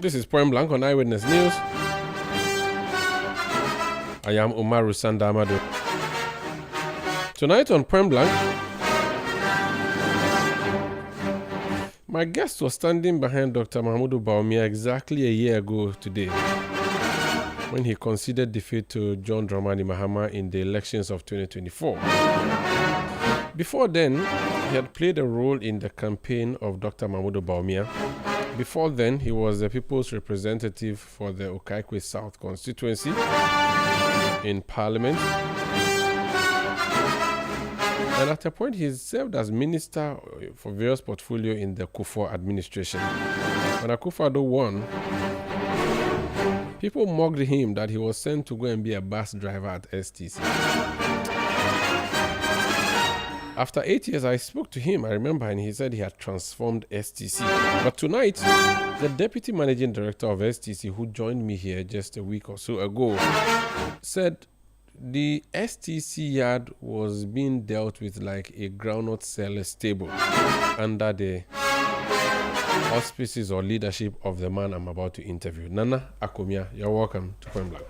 This is Point Blank on Eyewitness News. I am Umaru Sandamadu. Tonight on Point Blank, my guest was standing behind Dr. Mahmoud Bawumia exactly a year ago today when he conceded defeat to John Dramani Mahama in the elections of 2024. Before then, he had played a role in the campaign of Dr. Mahmoud Bawumia. Before then, he was the people's representative for the Okaikwe South constituency in Parliament. And at a point, he served as minister for various portfolio in the Kufuor administration. When Akufo-Addo won, people mocked him that he was sent to go and be a bus driver at STC. After 8 years, I spoke to him, I remember, and he said he had transformed STC. But tonight, the deputy managing director of STC, who joined me here just a week or so ago, said the STC yard was being dealt with like a groundnut seller stable under the auspices or leadership of the man I'm about to interview. Nana Akomea, you're welcome to Point Blank.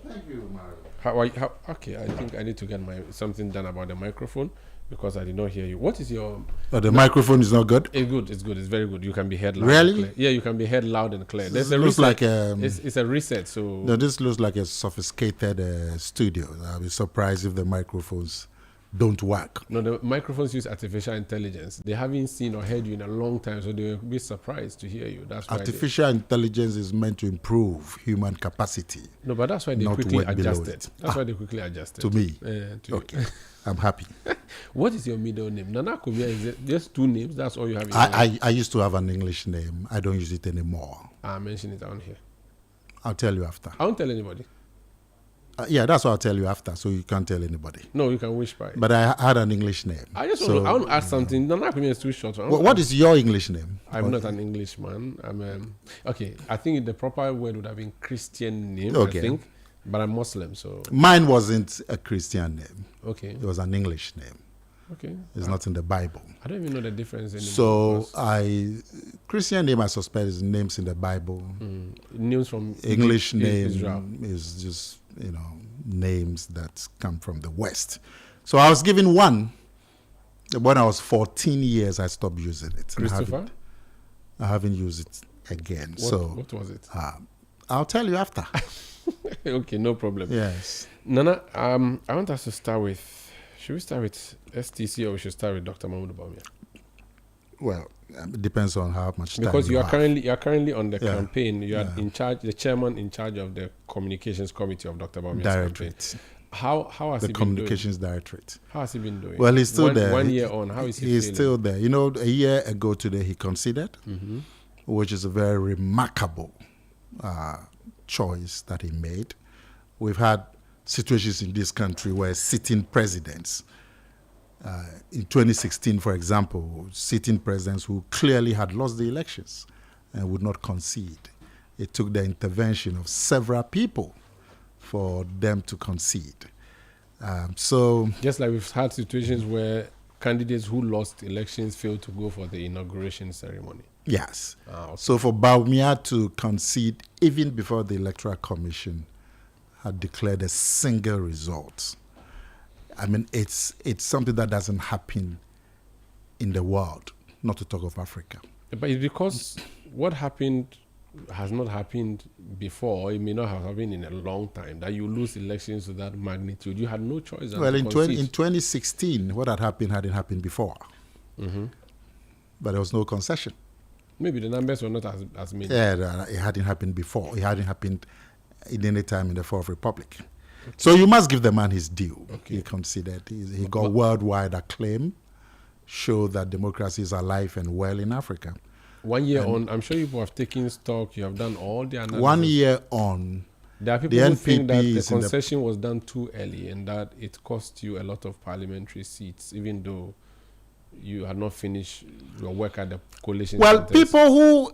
Thank you, Mario. How are you? Okay, I think I need to get something done about the microphone because I did not hear you. What is your... Oh, the microphone is not good? It's good, it's very good. You can be heard loud really? and clear. Yeah, you can be heard loud and clear. This looks like it's a reset, so... No, this looks like a sophisticated studio. I'll be surprised if the microphones don't work. No, the microphones use artificial intelligence. They haven't seen or heard you in a long time, so they'll be surprised to hear you. That's why artificial intelligence is meant to improve human capacity. No, but that's why they quickly adjusted. That's why they quickly adjusted. To me? To okay. You. I'm happy. What is your middle name? Nana Akomea, is it just two names? That's all you have in I used to have an English name. I don't use it anymore. I'll mention it down here. I'll tell you after. I won't tell anybody. Yeah, that's what I'll tell you after, so you can't tell anybody. No, you can wish by it. But I had an English name. I want to ask something. Nana Akomea is too short. What is your English name? I'm not an Englishman. I'm okay. I think the proper word would have been Christian name. Okay. I think, but I'm Muslim, so mine wasn't a Christian name. Okay, it was an English name. Okay, it's not in the Bible. I don't even know the difference anymore. So Christian name I suspect is names in the Bible. Names from English name Israel. Is just names that come from the West. So I was given one. When I was 14 years, I stopped using it. Christopher? I haven't used it again. What was it? I'll tell you after. Okay, no problem. Yes. Nana, I want us to start with... Should we start with STC or we should start with Dr. Mahmoud Bawumia? Well, it depends on how much time because you are have. currently on the campaign. You are in charge, the chairman in charge of the communications committee of Dr. Bawumia's Directorate. campaign. How has he been doing? The communications directorate. How has he been doing? Well, he's still there. 1 year on, how is he He's feeling? still there. A year ago today he conceded, which is a very remarkable choice that he made. We've had situations in this country where sitting presidents, in 2016, for example, sitting presidents who clearly had lost the elections and would not concede. It took the intervention of several people for them to concede. So just like we've had situations where candidates who lost elections failed to go for the inauguration ceremony. Yes. Okay. So for Bawumia to concede even before the Electoral Commission had declared a single result, I mean, it's something that doesn't happen in the world, not to talk of Africa. But it's because what happened has not happened before. It may not have happened in a long time that you lose elections to that magnitude. You had no choice. Well, in 2016, what had happened hadn't happened before. But there was no concession. Maybe the numbers were not as many. Yeah, it hadn't happened before. It hadn't happened in any time in the Fourth Republic. Okay. So you must give the man his due. Okay. He considered. He got worldwide acclaim, showed that democracy is alive and well in Africa. 1 year on, I'm sure you have taken stock, you have done all the analysis. 1 year on, there are people who think that the concession was done too early and that it cost you a lot of parliamentary seats, even though you had not finished your work at the coalition. Well, centers. People who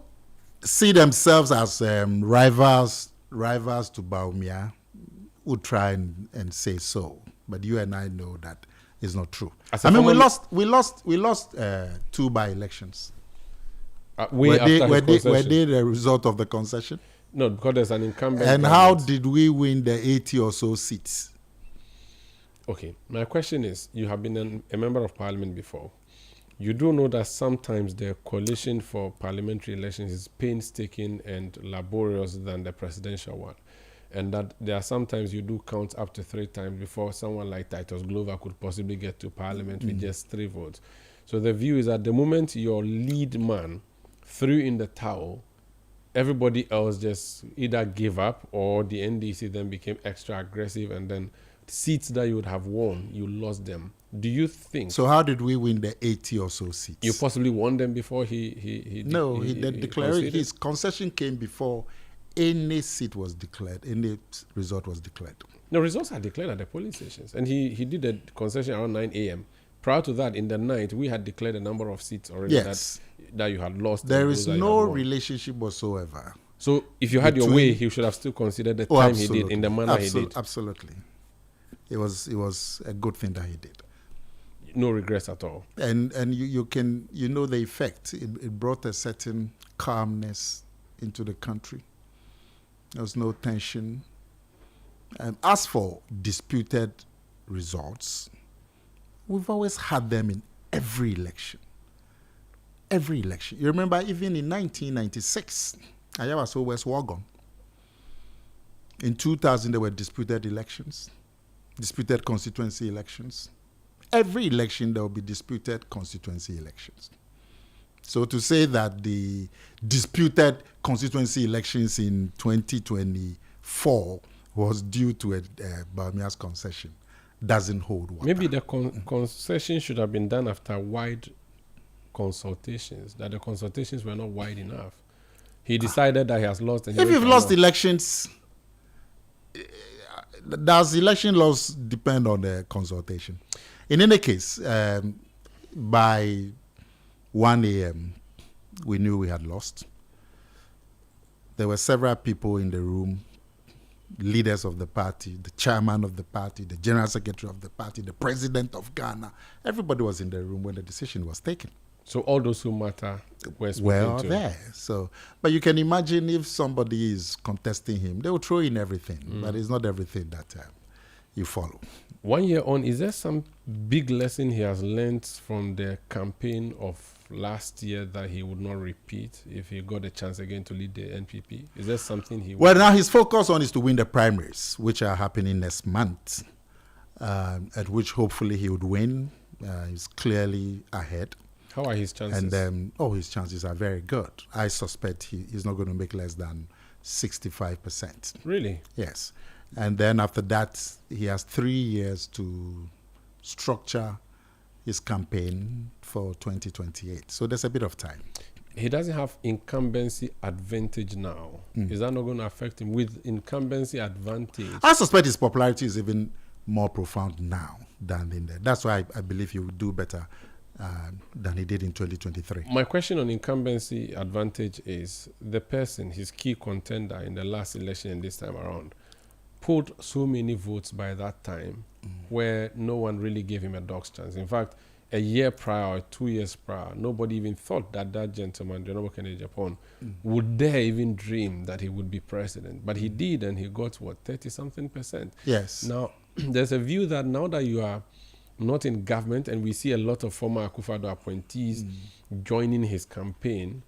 see themselves as rivals to Bawumia would try and say so, but you and I know that is not true. I mean, we lost 2 by-elections. Way after his concession. Were they the result of the concession? No, because there's an incumbent. And government. how did we win the 80 or so seats? Okay, my question is, you have been a member of parliament before. You do know that sometimes the coalition for parliamentary elections is painstaking and laborious than the presidential one. And that there are sometimes you do count up to 3 times before someone like Titus Glover could possibly get to parliament with just 3 votes. So the view is that the moment your lead man threw in the towel, everybody else just either gave up or the NDC then became extra aggressive, and then seats that you would have won, you lost them. Do you think... So how did we win the 80 or so seats? You possibly won them before he declared his concession came before any seat was declared, any result was declared. The results are declared at the polling stations, and he did the concession around 9 a.m. Prior to that, in the night, we had declared a number of seats already that you had lost. There is no relationship whatsoever. So if you had your way, he should have still considered the time he did in the manner he did. Absolutely. It was a good thing that he did. No regrets at all. And you can the effect. It brought a certain calmness into the country. There was no tension. As for disputed results, we've always had them in every election. Every election. You remember even in 1996, Ayawaso West Wagon. In 2000, there were disputed elections, disputed constituency elections. Every election, there will be disputed constituency elections. So to say that the disputed constituency elections in 2024 was due to a Bawumia's concession doesn't hold water. Maybe the concession should have been done after wide consultations, that the consultations were not wide enough. He decided that he has lost. And if you've lost elections, does election loss depend on the consultation? In any case, by 1 a.m., we knew we had lost. There were several people in the room, leaders of the party, the chairman of the party, the general secretary of the party, the president of Ghana. Everybody was in the room when the decision was taken. So all those who matter were there. So, but you can imagine if somebody is contesting him, they will throw in everything. But it's not everything that you follow. 1 year on, is there some big lesson he has learned from the campaign of last year that he would not repeat if he got a chance again to lead the NPP? Is there something he... Well, now his focus on is to win the primaries, which are happening next month, at which hopefully he would win. He's clearly ahead. How are his chances? And his chances are very good. I suspect he's not going to make less than 65%. Really? Yes. And then after that, he has 3 years to structure his campaign for 2028. So there's a bit of time. He doesn't have incumbency advantage now. Is that not going to affect him with incumbency advantage? I suspect his popularity is even more profound now than in there. That's why I believe he will do better than he did in 2023. My question on incumbency advantage is the person, his key contender in the last election and this time around, pulled so many votes by that time where no one really gave him a dog's chance. In fact, a year prior or 2 years prior, nobody even thought that gentleman, General Kennedy Japan, would dare even dream that he would be president. But he did, and he got, 30-something%? Yes. Now, there's a view that now that you are not in government, and we see a lot of former Akufo-Addo appointees joining his campaign,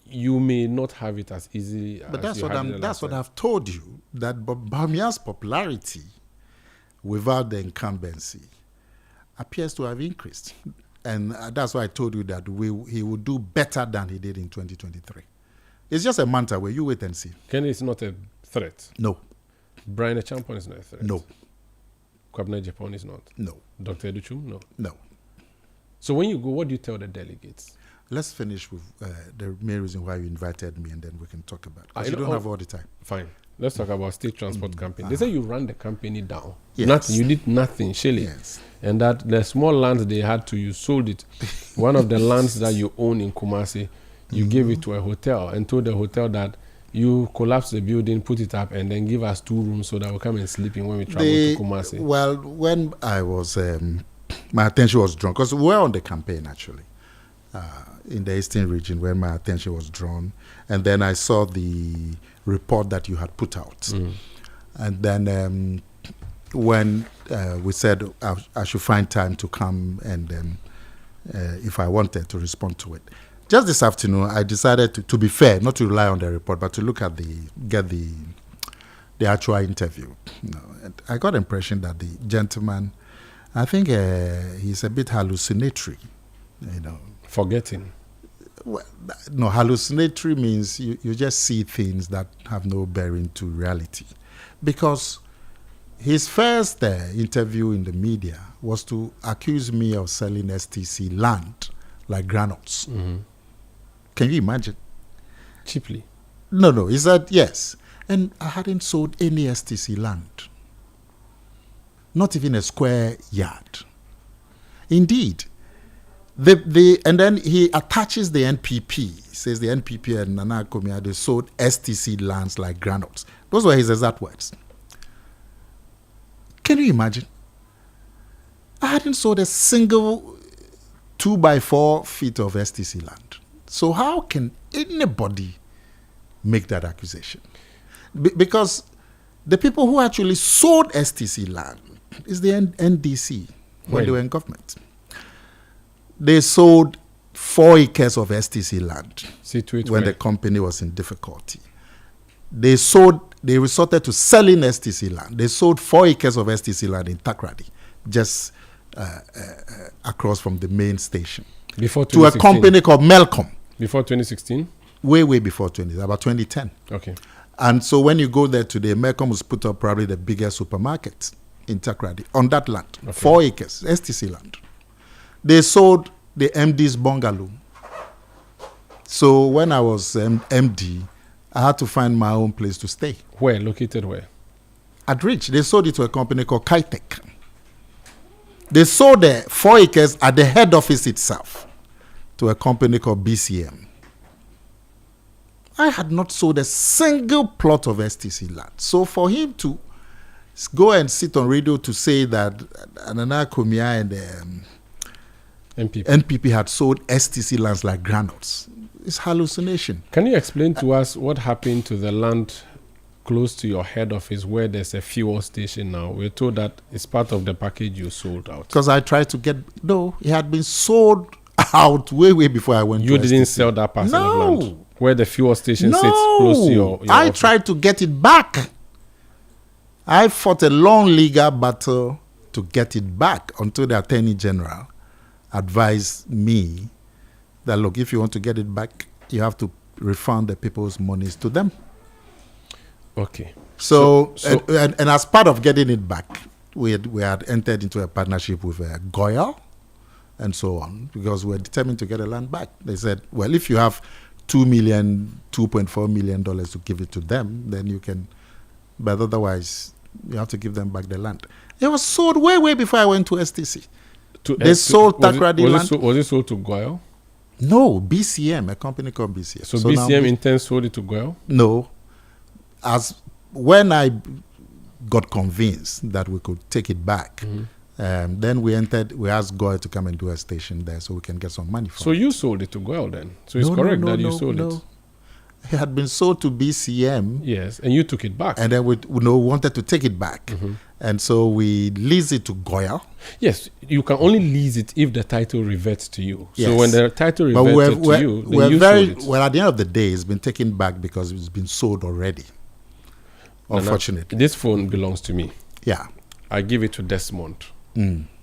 you may not have it as easy but as you had it. That's what I've told you, that Bawumia's popularity without the incumbency appears to have increased. And that's why I told you that he will do better than he did in 2023. It's just a month away. You wait and see. Kennedy is not a threat. No. Brian Achampon is not a threat. No. Kwabena Japan is not. No. Dr. Educhum, no. No. So when you go, what do you tell the delegates? Let's finish with the main reason why you invited me, and then we can talk about it. Because you don't have all the time. Fine. Let's talk about state transport campaign. They say you ran the company down. Yes. Nothing. You did nothing, Shelley. Yes. And that the small land they had to, you sold it. One of the lands that you own in Kumasi, you gave it to a hotel and told the hotel that you collapse the building, put it up, and then give us 2 rooms so that we'll come and sleep in when we travel to Kumasi. Well, when I was, my attention was drawn, because we were on the campaign actually. in the Eastern region where my attention was drawn. And then I saw the report that you had put out. And then when we said I should find time to come and if I wanted to respond to it. Just this afternoon, I decided to be fair, not to rely on the report, but to look at get the actual interview. And I got the impression that the gentleman, I think he's a bit hallucinatory, Forgetting. Well, no, hallucinatory means you just see things that have no bearing to reality. Because his first interview in the media was to accuse me of selling STC land like granules. Can you imagine? Cheaply? No. He said yes. And I hadn't sold any STC land. Not even a square yard. Indeed. And then he attaches the NPP. He says the NPP and Akomea, they sold STC lands like granules. Those were his exact words. Can you imagine? I hadn't sold a single 2 by 4 feet of STC land. So how can anybody make that accusation? Because the people who actually sold STC land is the NDC when they were in government. They sold 4 acres of STC land when the company was in difficulty. They resorted to selling STC land. They sold 4 acres of STC land in Takrady, just across from the main station. Before to a company called Melcom. Before 2016? Way before about 2010. Okay. And so when you go there today, Melcom was put up probably the biggest supermarket in Takrady on that land. Okay. 4 acres, STC land. They sold the MD's bungalow. So when I was MD, I had to find my own place to stay. Where? Located where? At Rich. They sold it to a company called Kitech. They sold the 4 acres at the head office itself to a company called BCM. I had not sold a single plot of STC land. So for him to go and sit on radio to say that Akomea and NPP had sold STC lands like granules, it's hallucination. Can you explain to us what happened to the land close to your head office where there's a fuel station now? We're told that it's part of the package you sold out. Because I tried to it had been sold out way before I went to STC. You didn't sell that parcel of land? Where the fuel station sits close to your I office. tried to get it back. I fought a long legal battle to get it back until the Attorney General advised me that, look, if you want to get it back, you have to refund the people's monies to them. Okay. So and as part of getting it back, we had entered into a partnership with Goya and so on, because we were determined to get the land back. They said, well, if you have $2.4 million to give it to them, then you can, but otherwise you have to give them back the land. It was sold way before I went to STC. They sold Takrady land. Was it sold to Goyle? No, BCM, a company called BCM. So BCM intends sold it to Goyle? No. When I got convinced that we could take it back, then we asked Goyle to come and do a station there so we can get some money from it. So you sold it to Goyle then? So it's correct that you sold it? It had been sold to BCM. Yes, and you took it back. And then we wanted to take it back. And so we leased it to Goyle. Yes, you can only lease it if the title reverts to you. Yes. So when the title reverted to you, then you sold it. Well, at the end of the day, it's been taken back because it's been sold already. Unfortunately. This phone belongs to me. Yeah. I give it to Desmond.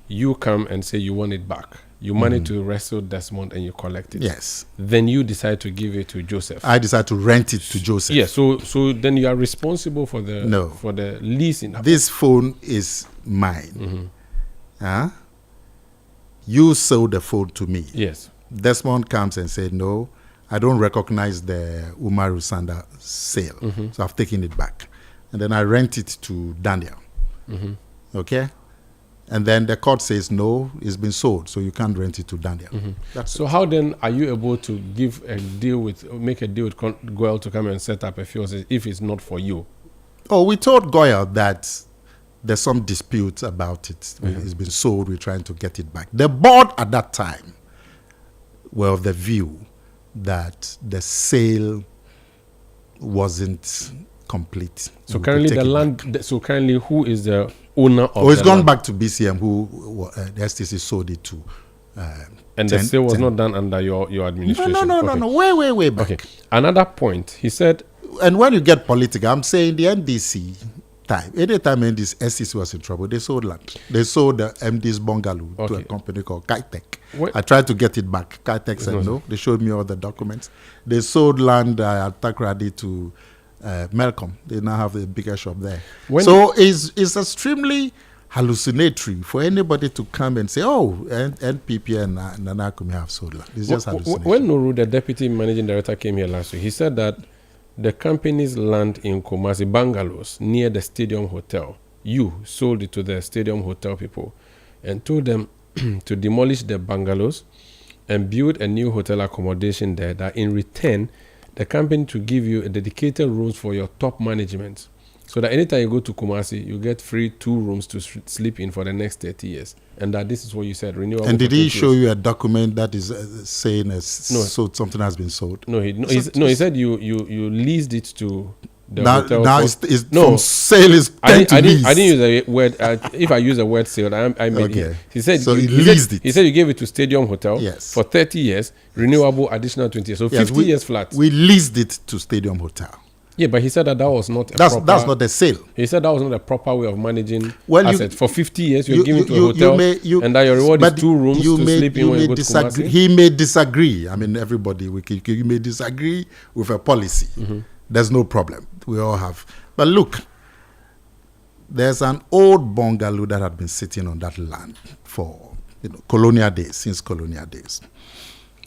You come and say you want it back. You manage to wrestle Desmond and you collect it. Yes. Then you decide to give it to Joseph. I decide to rent it to Joseph. Yes. So then you are responsible for the leasing. This phone is mine. You sold the phone to me. Yes. Desmond comes and said, no, I don't recognize the Umaru Sanda sale. So I've taken it back. And then I rent it to Daniel. Okay? And then the court says, no, it's been sold, so you can't rent it to Daniel. So how then are you able to make a deal with Goyle to come and set up a fuel station if it's not for you? Oh, we told Goyle that there's some dispute about it. It's been sold, we're trying to get it back. The board at that time were of the view that the sale wasn't complete. So currently the land, so currently who is the owner of it's the gone land? back to BCM, who the STC sold it to. And the sale was not done under your administration? No, way back. Okay. Another point, he said... And when you get political, I'm saying the NDC time, anytime STC was in trouble, they sold land. They sold the MD's bungalow to a company called Kitech. I tried to get it back. Kitech said no. They showed me all the documents. They sold land at Takrady to Melcom. They now have a bigger shop there. So it's extremely hallucinatory for anybody to come and say, oh, NPP and Akomea have sold land. It's just hallucinatory. When Nuru, the deputy managing director, came here last week, he said that the company's land in Kumasi, bungalows, near the Stadium Hotel, you sold it to the Stadium Hotel people and told them to demolish the bungalows and build a new hotel accommodation there, that in return, the company to give you a dedicated rooms for your top management. So that anytime you go to Kumasi, you get free 2 rooms to sleep in for the next 30 years. And that this is what you said, renewable. And did he show you a document that is saying so something has been sold? No, he said you leased it to the hotel. Now from sale is lease. I didn't use the word. If I use the word sale, I made it. He said so he leased it. He said you gave it to Stadium Hotel for 30 years, renewable additional 20 years. So 50 years flat. We leased it to Stadium Hotel. Yeah, but he said that was not that's not a sale. He said that was not a proper way of managing assets. For 50 years, you're giving to a hotel, and that your reward is 2 rooms to sleep in when you go to Kumasi. He may disagree. I mean, everybody, you may disagree with a policy. Mm-hmm. There's no problem. We all have. But look, there's an old bungalow that had been sitting on that land for colonial days, since colonial days.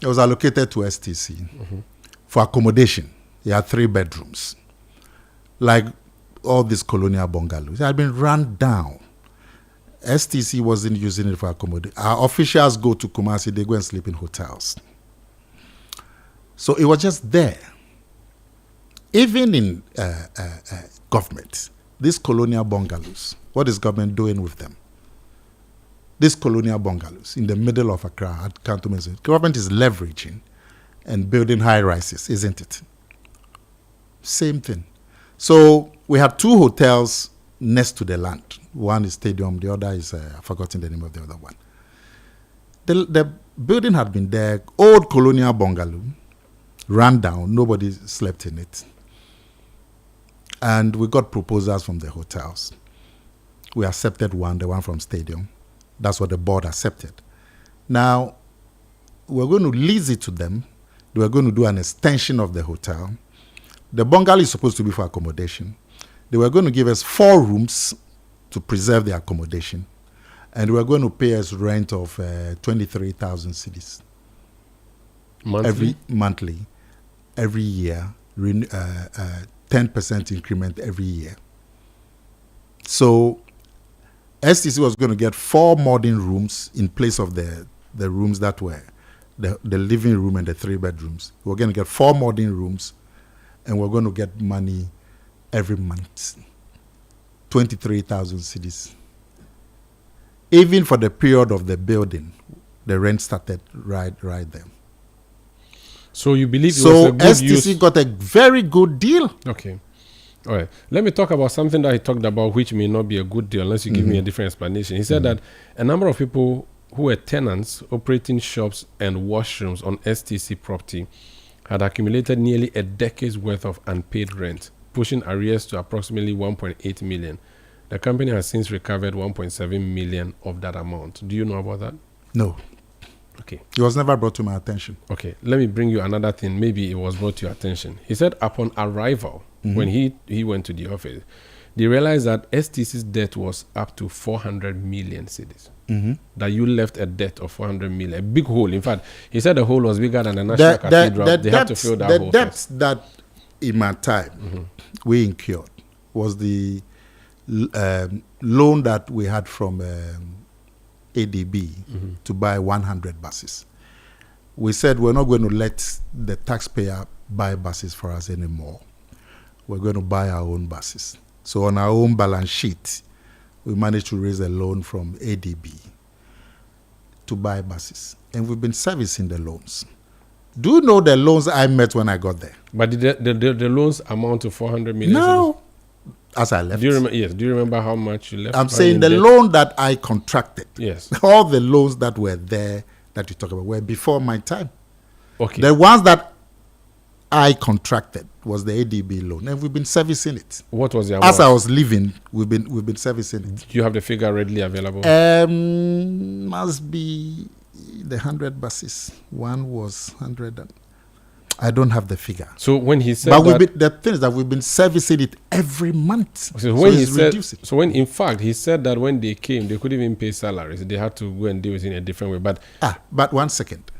It was allocated to STC for accommodation. It had 3 bedrooms. Like all these colonial bungalows, it had been run down. STC wasn't using it for accommodation. Our officials go to Kumasi, they go and sleep in hotels. So it was just there. Even in government, these colonial bungalows, what is government doing with them? These colonial bungalows in the middle of Accra, at Cantonment, government is leveraging and building high rises, isn't it? Same thing. So we have 2 hotels next to the land. One is Stadium, the other is, I've forgotten the name of the other one. The building had been there, old colonial bungalow, ran down, nobody slept in it. And we got proposals from the hotels. We accepted one, the one from Stadium. That's what the board accepted. Now, we're going to lease it to them. We're going to do an extension of the hotel. The bungalow is supposed to be for accommodation. They were going to give us 4 rooms to preserve the accommodation. And we were going to pay us rent of 23,000 cedis. Monthly. Every year. 10% increment every year. So STC was going to get 4 modern rooms in place of the rooms that were the living room and the 3 bedrooms. We were going to get 4 modern rooms, and we're going to get money every month. 23,000 cedis. Even for the period of the building, the rent started right there. So you believe it was a good STC got a very good deal. Okay. All right. Let me talk about something that he talked about, which may not be a good deal unless you give me a different explanation. He said that a number of people who were tenants operating shops and washrooms on STC property had accumulated nearly a decade's worth of unpaid rent, pushing arrears to approximately 1.8 million. The company has since recovered 1.7 million of that amount. Do you know about that? No. Okay. It was never brought to my attention. Okay. Let me bring you another thing. Maybe it was brought to your attention. He said upon arrival, when he went to the office, they realized that STC's debt was up to 400 million cedis. That you left a debt of 400 million, a big hole. In fact, he said the hole was bigger than the National Cathedral. They had to fill that hole. The debt that in my time we incurred was the loan that we had from ADB to buy 100 buses. We said we're not going to let the taxpayer buy buses for us anymore. We're going to buy our own buses. So on our own balance sheet, we managed to raise a loan from ADB to buy buses. and we've been servicing the loans. Do you know the loans I met when I got there? But did the loans amount to 400 million? No. As I left. Do you remember? Yes. Do you remember how much you left? I'm saying the loan that I contracted. Yes. All the loans that were there that you talk about were before my time. Okay. The ones that I contracted was the ADB loan, and we've been servicing it. What was the amount? As I was leaving, we've been servicing it. Do you have the figure readily available? Must be the 100 buses. One was 100. I don't have the figure. So when he said but that, the thing is that we've been servicing it every month. So when he said, so when in fact he said that when they came, they couldn't even pay salaries. They had to go and do it in a different way. But 1 second.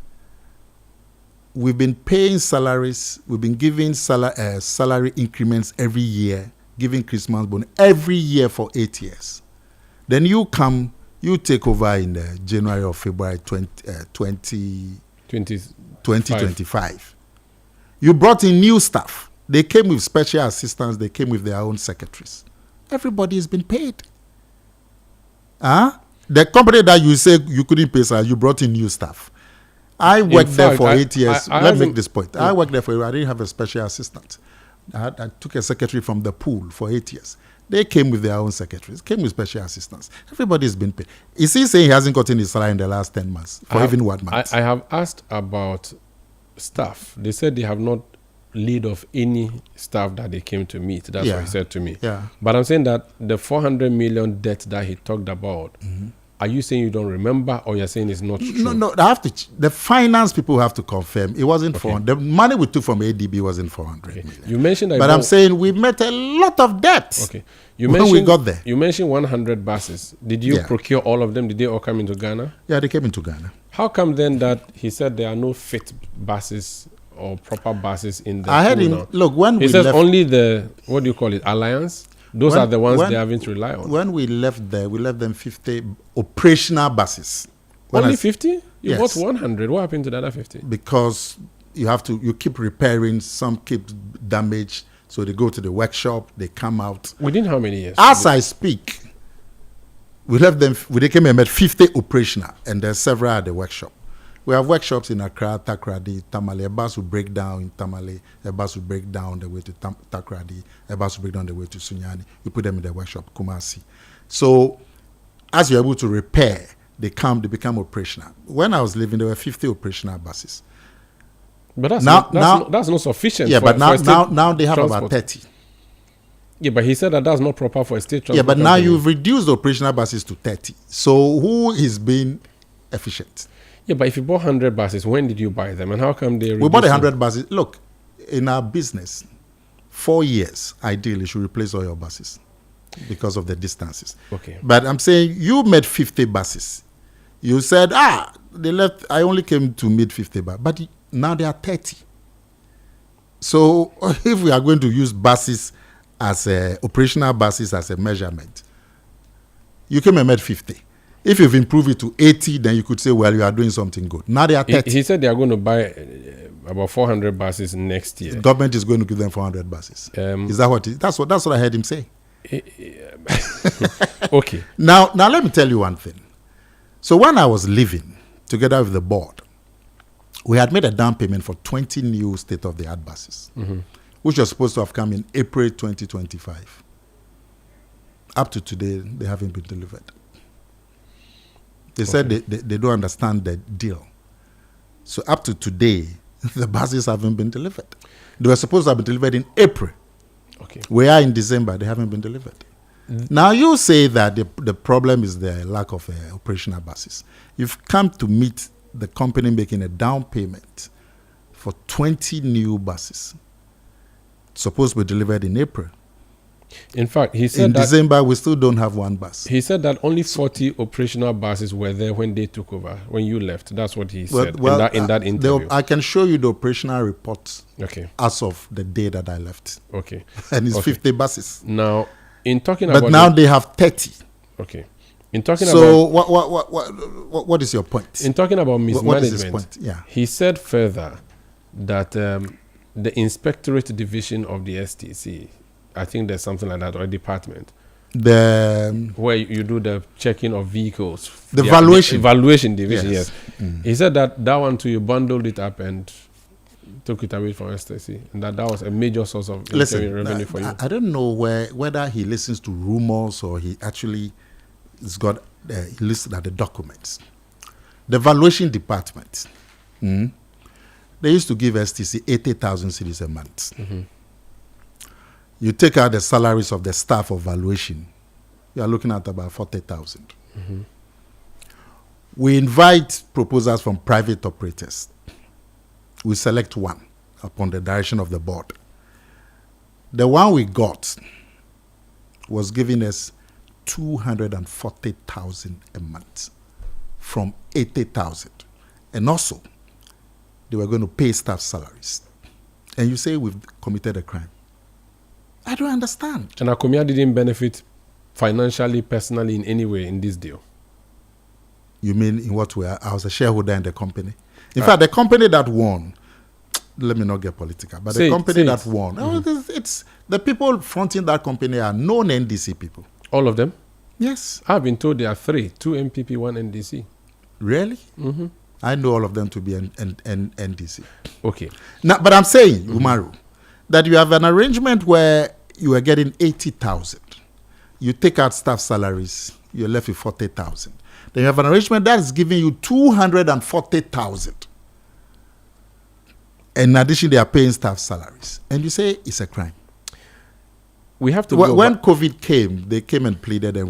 We've been paying salaries. We've been giving salary increments every year, giving Christmas bonus every year for 8 years. Then you take over in January or February 2025. You brought in new staff. They came with special assistants. They came with their own secretaries. Everybody has been paid. The company that you say you couldn't pay, you brought in new staff. I worked there for 8 years. Let me make this point. I worked there for. I didn't have a special assistant. I took a secretary from the pool for 8 years. They came with their own secretaries. Came with special assistants. Everybody's been paid. Is he saying he hasn't gotten his salary in the last 10 months? For even 1 month? I have asked about staff. They said they have not laid off any staff that they came to meet. That's what he said to me. Yeah. But I'm saying that the 400 million debt that he talked about. Are you saying you don't remember, or you're saying it's not true? No. I have to. The finance people have to confirm it wasn't 400. The money we took from ADB wasn't 400 million. You mentioned that, but I'm saying we met a lot of debt. Okay. When we got there, you mentioned 100 buses. Did you procure all of them? Did they all come into Ghana? Yeah, they came into Ghana. How come then that he said there are no fit buses or proper buses in the? I heard him. Now? Look, when he we says left, only the what do you call it? Alliance. Those are the ones they haven't relied on. When we left there, we left them 50 operational buses. Only 50? You bought Yes. 100. What happened to the other 50? Because you keep repairing, some keep damaged, so they go to the workshop, they come out. Within how many years? As I speak, we left them, they came and met 50 operational, and there's several at the workshop. We have workshops in Accra, Takoradi, Tamale. A bus will break down in Tamale. A bus will break down the way to Takoradi. A bus will break down the way to Sunyani. We put them in the workshop, Kumasi. So, as you're able to repair, they become operational. When I was living, there were 50 operational buses. But that's not sufficient. Yeah, but now they have transport. about 30. Yeah, but he said that's not proper for a state transport. Yeah, but now company. you've reduced the operational buses to 30. So, who is being efficient? Yeah, but if you bought 100 buses, when did you buy them? And how come they We bought 100 buses. Look, in our business, 4 years, ideally, you should replace all your buses because of the distances. Okay. But I'm saying you made 50 buses. You said, they left. I only came to meet 50 buses. But now there are 30. So if we are going to use buses as operational buses as a measurement, you came and made 50. If you've improved it to 80, then you could say, well, you are doing something good. Now they are 30. He said they are going to buy about 400 buses next year. The government is going to give them 400 buses. Is that what? That's what I heard him say. Okay. Now let me tell you one thing. So when I was living together with the board, we had made a down payment for 20 new state-of-the-art buses, which were supposed to have come in April 2025. Up to today, they haven't been delivered. They said they don't understand the deal. So up to today, the buses haven't been delivered. They were supposed to have been delivered in April. Okay. We are in December. They haven't been delivered. Now you say that the problem is the lack of operational buses. You've come to meet the company making a down payment for 20 new buses. Supposed to be delivered in April. In fact, he said in December, we still don't have one bus. He said that only 40 operational buses were there when they took over, when you left. That's what he said in that interview. I can show you the operational reports as of the day that I left. Okay. And it's 50 buses. Now, in talking about... But now they have 30. Okay. In talking about... what is your point? In talking about mismanagement, what is his point? Yeah. He said further that the Inspectorate Division of the STC, I think there's something like that, or a department, where you do the checking of vehicles. The valuation. The valuation division, Yes. yes. He said that one too, you bundled it up and took it away from STC. And that was a major source of revenue for you. I don't know whether he listens to rumors or he actually has got, he listens at the documents. The valuation department, they used to give STC 80,000 cedis a month. You take out the salaries of the staff of valuation, you are looking at about 40,000. We invite proposals from private operators. We select one upon the direction of the board. The one we got was giving us 240,000 a month from 80,000. And also, they were going to pay staff salaries. And you say we've committed a crime. I don't understand. And Akomea didn't benefit financially, personally, in any way in this deal? You mean in what way? I was a shareholder in the company. In fact, the company that won, let me not get political, but the company that won, it's the people fronting that company are known NDC people. All of them? Yes. I've been told there are 3, 2 NPP, 1 NDC. Really? I know all of them to be NDC. Okay. Now, but I'm saying, Umaru, that you have an arrangement where you are getting 80,000. You take out staff salaries, you're left with 40,000. Then you have an arrangement that is giving you 240,000. In addition, they are paying staff salaries. And you say it's a crime. We have to when COVID came, they came and pleaded and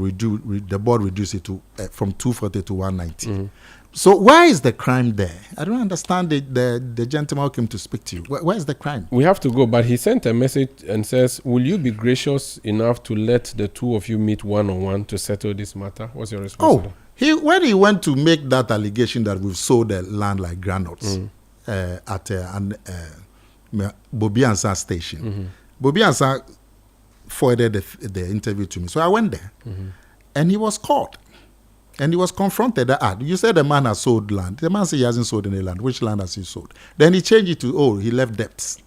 the board reduced it to from 240 to 190. So why is the crime there? I don't understand the gentleman who came to speak to you. Where is the crime? We have to go, but he sent a message and says, will you be gracious enough to let the two of you meet one-on-one to settle this matter? What's your response? When he went to make that allegation that we've sold the land like granules at Bobi Ansah station, Bobi Ansah forwarded the interview to me. So I went there, and he was caught. And he was confronted. You said the man has sold land. The man said he hasn't sold any land. Which land has he sold? Then he changed it to, he left debts.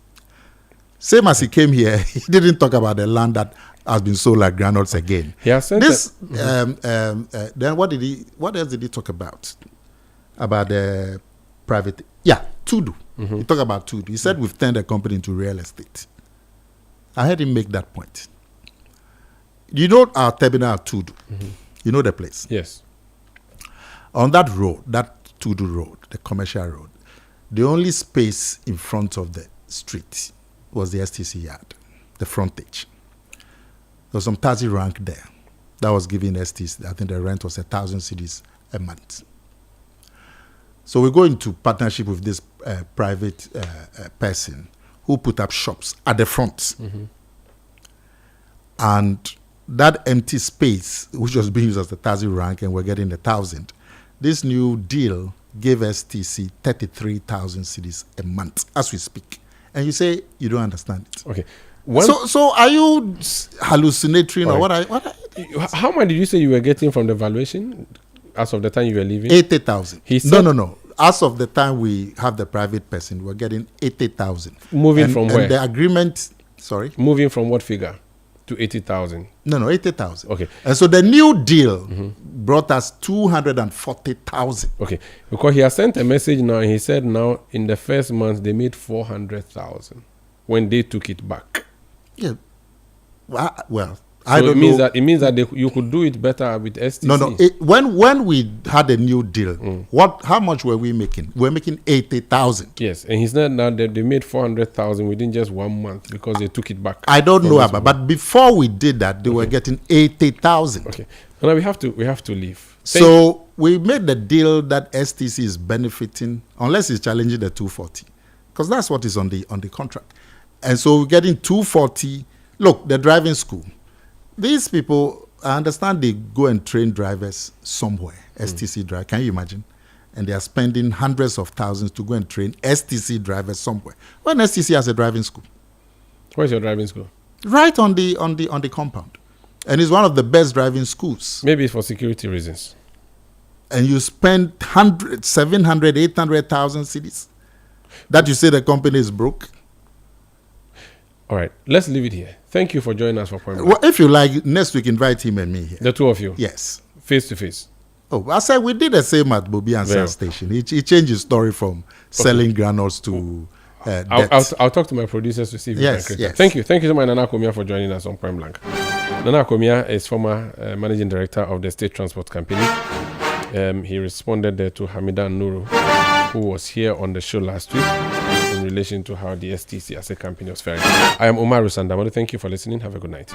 Same as he came here, he didn't talk about the land that has been sold like granules again. Then what else did he talk about? About the private, Tudu. He talked about Tudu. He said we've turned the company into real estate. I heard him make that point. You know our terminal at Tudu. You know the place? Yes. On that road, that Tudu road, the commercial road, the only space in front of the street was the STC yard, the frontage. There was some taxi rank there that was giving STC, I think the rent was 1,000 cedis a month. So we go into partnership with this private person who put up shops at the front. And that empty space, which was being used as the taxi rank, and we're getting 1,000, this new deal gave STC 33,000 cedis a month as we speak. And you say you don't understand it. Okay. So are you hallucinating or what? How much did you say you were getting from the valuation as of the time you were leaving? 80,000. No. As of the time we have the private person, we're getting 80,000. Moving from where? And the agreement, sorry? Moving from what figure to 80,000? No, 80,000. Okay. And so the new deal brought us 240,000. Okay. Because he has sent a message now, and he said now in the first month they made 400,000 when they took it back. Yeah. Well, so I don't know. It means that you could do it better with STC. No. When we had a new deal, how much were we making? We were making 80,000. Yes, and he said now that they made 400,000 within just 1 month because they took it back. I don't know about, but before we did that, they were getting 80,000. Okay, now we have to leave. So we made the deal that STC is benefiting unless he's challenging the 240, because that's what is on the contract. And so we're getting 240. Look, the driving school. These people, I understand they go and train drivers somewhere, STC driver. Can you imagine? And they are spending hundreds of thousands to go and train STC drivers somewhere. When STC has a driving school. Where's your driving school? Right on the compound. And it's one of the best driving schools. Maybe it's for security reasons. And you spend 700, 800,000 cedis. That you say the company is broke? All right, let's leave it here. Thank you for joining us for Point Blank. Well, if you like, next week invite him and me here. The two of you? Yes. Face to face. Oh, I said we did the same at Bobby Answer Station. He changed his story from selling granules to I'll talk to my producers to see if we can create that. Thank you. Thank you so much, Nana Akomea, for joining us on Point Blank. Nana Akomea is former managing director of the State Transport Company. He responded to Hamida Nuru, who was here on the show last week in relation to how the STC as a company was faring. I am Umaru Sandamadu. Thank you for listening. Have a good night.